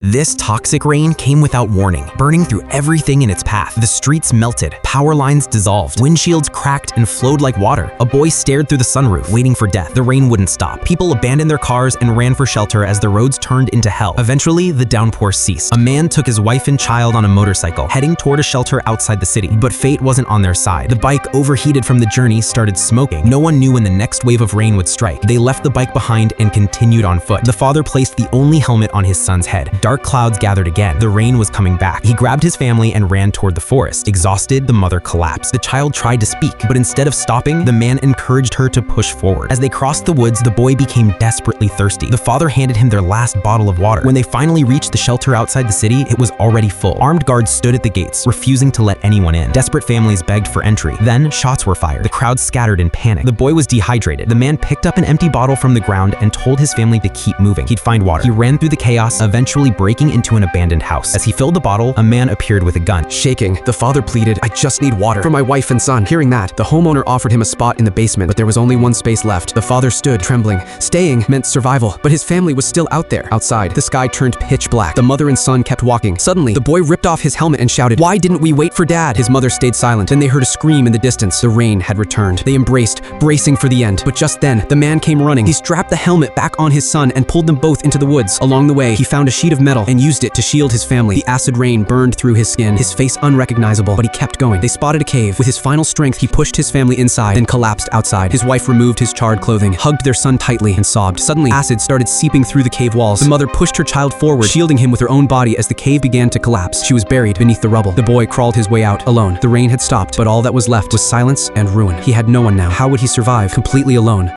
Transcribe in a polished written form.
This toxic rain came without warning, burning through everything in its path. The streets melted, power lines dissolved, windshields cracked and flowed like water. A boy stared through the sunroof, waiting for death. The rain wouldn't stop. People abandoned their cars and ran for shelter as the roads turned into hell. Eventually, the downpour ceased. A man took his wife and child on a motorcycle, heading toward a shelter outside the city. But fate wasn't on their side. The bike, overheated from the journey, started smoking. No one knew when the next wave of rain would strike. They left the bike behind and continued on foot. The father placed the only helmet on his son's head. Dark clouds gathered again. The rain was coming back. He grabbed his family and ran toward the forest. Exhausted, the mother collapsed. The child tried to speak, but instead of stopping, the man encouraged her to push forward. As they crossed the woods, the boy became desperately thirsty. The father handed him their last bottle of water. When they finally reached the shelter outside the city, it was already full. Armed guards stood at the gates, refusing to let anyone in. Desperate families begged for entry. Then, shots were fired. The crowd scattered in panic. The boy was dehydrated. The man picked up an empty bottle from the ground and told his family to keep moving. He'd find water. He ran through the chaos, eventually breaking into an abandoned house. As he filled the bottle, a man appeared with a gun. Shaking, the father pleaded, "I just need water for my wife and son." Hearing that, the homeowner offered him a spot in the basement, but there was only one space left. The father stood, trembling. Staying meant survival, but his family was still out there. Outside, the sky turned pitch black. The mother and son kept walking. Suddenly, the boy ripped off his helmet and shouted, "Why didn't we wait for Dad?" His mother stayed silent. Then they heard a scream in the distance. The rain had returned. They embraced, bracing for the end. But just then, the man came running. He strapped the helmet back on his son and pulled them both into the woods. Along the way, he found a sheet of metal and used it to shield his family. The acid rain burned through his skin, his face unrecognizable, but he kept going. They spotted a cave. With his final strength, he pushed his family inside, then collapsed outside. His wife removed his charred clothing, hugged their son tightly, and sobbed. Suddenly, acid started seeping through the cave walls. The mother pushed her child forward, shielding him with her own body as the cave began to collapse. She was buried beneath the rubble. The boy crawled his way out, alone. The rain had stopped, but all that was left was silence and ruin. He had no one now. How would he survive, completely alone?